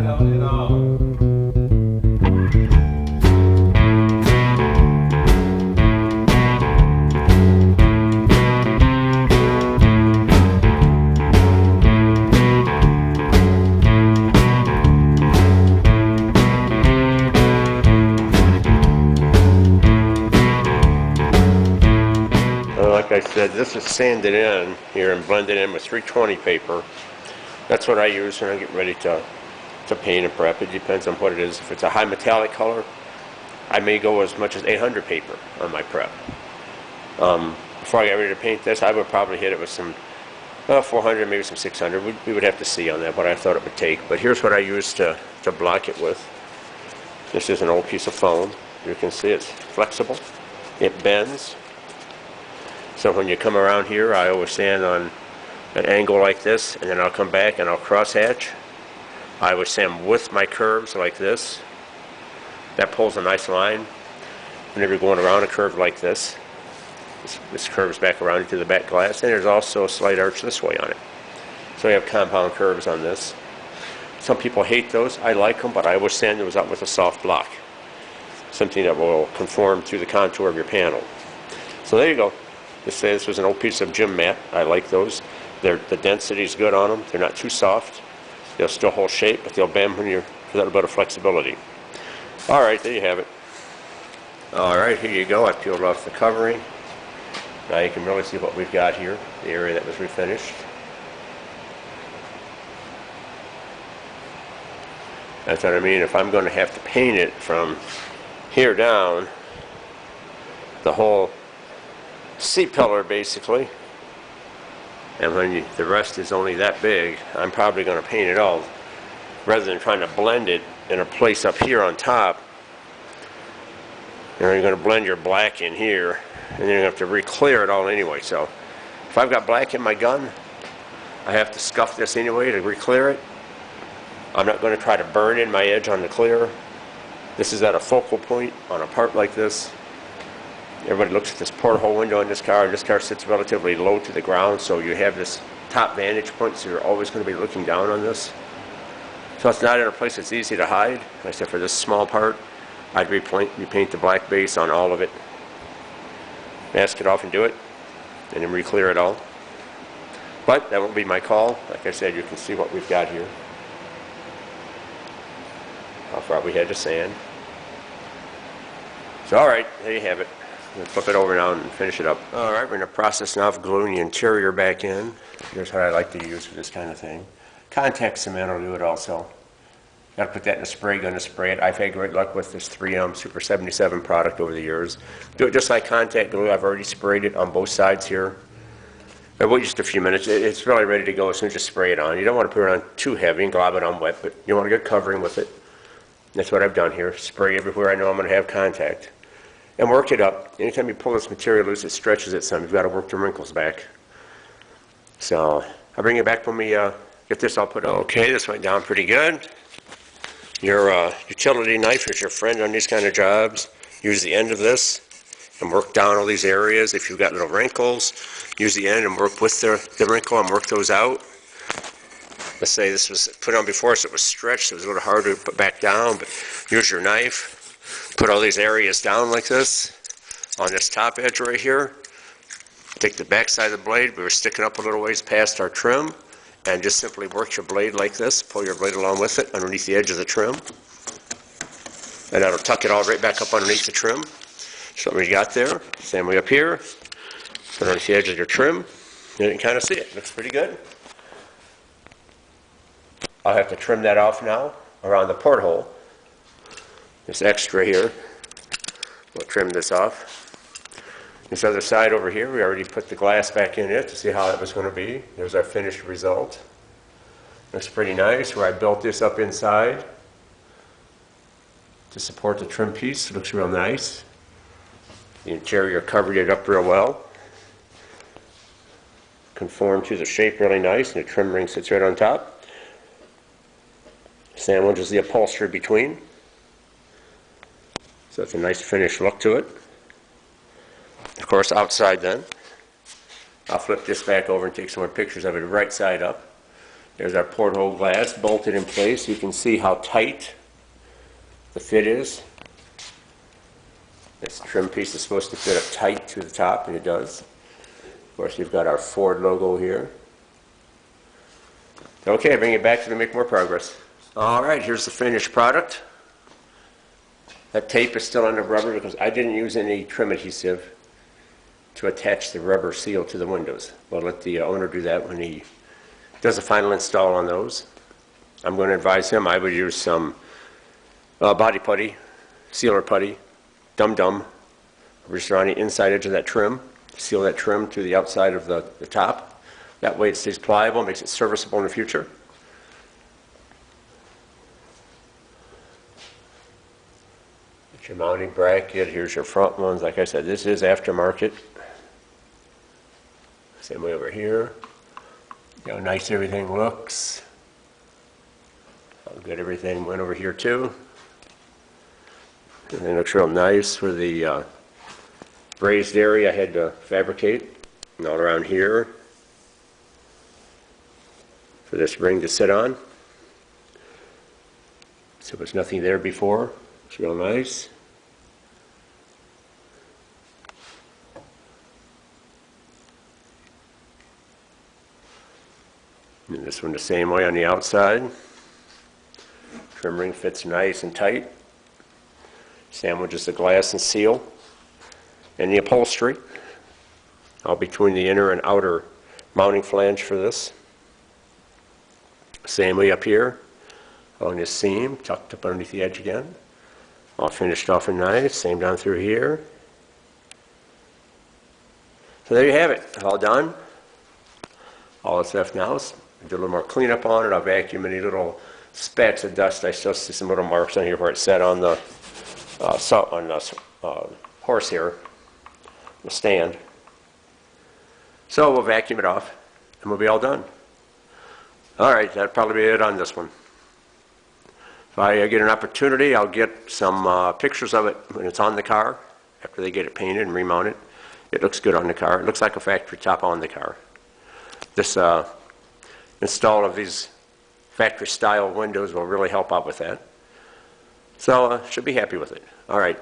Like I said, this is sanded in here and blended in with 320 paper. That's what I use when I get ready to paint and prep. It depends on what it is. If it's a high metallic color, I may go as much as 800 paper on my prep. Before I get ready to paint this, I would probably hit it with some 400, maybe some 600. We would have to see on that what I thought it would take. But here's what I use to block it with. This is an old piece of foam. You can see it's flexible. It bends. So when you come around here, I always stand on an angle like this, and then I'll come back and I'll crosshatch. I always stand with my curves like this. That pulls a nice line. Whenever you're going around a curve like this, this curves back around into the back glass, and there's also a slight arch this way on it. So you have compound curves on this. Some people hate those. I like them, but I always sand those up with a soft block. Something that will conform to the contour of your panel. So there you go. This was an old piece of gym mat. I like those. The density is good on them. They're not too soft. They'll still hold shape, but they'll bend when you're a little bit of flexibility. All right, there you have it. All right, here you go. I peeled off the covering. Now you can really see what we've got here, the area that was refinished. That's what I mean. If I'm going to have to paint it from here down, the whole C-pillar basically, and when the rest is only that big, I'm probably going to paint it all rather than trying to blend it in a place up here on top. You're going to blend your black in here, and then you're going to have to re-clear it all anyway. So if I've got black in my gun, I have to scuff this anyway to re-clear it. I'm not going to try to burn in my edge on the clear. This is at a focal point on a part like this. Everybody looks at this porthole window in this car, and this car sits relatively low to the ground, so you have this top vantage point, so you're always going to be looking down on this. So it's not in a place that's easy to hide, except for this small part. I'd repaint the black base on all of it, mask it off and do it, and then re-clear it all. But that won't be my call. Like I said, you can see what we've got here. How far we had to sand. So alright, there you have it. I'm going to flip it over now and finish it up. Alright, we're in the process now of gluing the interior back in. Here's what I like to use for this kind of thing. Contact cement will do it also. Got to put that in a spray gun to spray it. I've had great luck with this 3M Super 77 product over the years. Do it just like contact glue. I've already sprayed it on both sides here. I wait just a few minutes. It's really ready to go as soon as you spray it on. You don't want to put it on too heavy and glob it on wet, but you want a good covering with it. That's what I've done here. Spray everywhere I know I'm going to have contact. And work it up. Anytime you pull this material loose, it stretches it some. You've got to work the wrinkles back. So I'll bring it back when we get this all put on. Okay, this went down pretty good. Your utility knife is your friend on these kind of jobs. Use the end of this and work down all these areas. If you've got little wrinkles, use the end and work with the wrinkle and work those out. Let's say this was put on before, so it was stretched. It was a little harder to put back down, but use your knife. Put all these areas down like this on this top edge right here. Take the back side of the blade. We were sticking up a little ways past our trim, and just simply work your blade like this. Pull your blade along with it underneath the edge of the trim, and that'll tuck it all right back up underneath the trim. So what we got there, same way up here, put it underneath the edge of your trim. You can kind of see it. Looks pretty good. I'll have to trim that off now around the porthole. This extra here, we'll trim this off. This other side over here, we already put the glass back in it to see how that was going to be. There's our finished result. Looks pretty nice. Where I built this up inside to support the trim piece. It looks real nice. The interior covered it up real well. Conformed to the shape really nice, and the trim ring sits right on top. Sandwiches the upholstery between. So it's a nice finished look to it. Of course, outside then, I'll flip this back over and take some more pictures of it right side up. There's our porthole glass bolted in place. You can see how tight the fit is. This trim piece is supposed to fit up tight to the top, and it does. Of course, you've got our Ford logo here. Okay, bring it back to make more progress. All right, here's the finished product. That tape is still on the rubber because I didn't use any trim adhesive to attach the rubber seal to the windows. We'll let the owner do that when he does the final install on those. I'm going to advise him I would use some body putty, sealer putty, dum-dum, just around the inside edge of that trim, seal that trim to the outside of the top. That way it stays pliable, makes it serviceable in the future. That's your mounting bracket. Here's your front ones. Like I said, this is aftermarket. Same way over here. See how nice everything looks. How good everything went over here too. And it looks real nice for the raised area I had to fabricate. And all around here for this ring to sit on. So there's nothing there before. It's real nice. And this one the same way on the outside. Trim ring fits nice and tight. Sandwiches the glass and seal. And the upholstery. All between the inner and outer mounting flange for this. Same way up here. Along this seam, tucked up underneath the edge again. All finished off and nice. Same down through here. So there you have it. All done. All that's left now is do a little more cleanup on it. I'll vacuum any little spats of dust. I still see some little marks on here where it sat on the horse here, the stand. So we'll vacuum it off and we'll be all done. All right, that'll probably be it on this one. If I get an opportunity, I'll get some pictures of it when it's on the car after they get it painted and remounted. It looks good on the car. It looks like a factory top on the car. This install of these factory style windows will really help out with that. So should be happy with it. All right.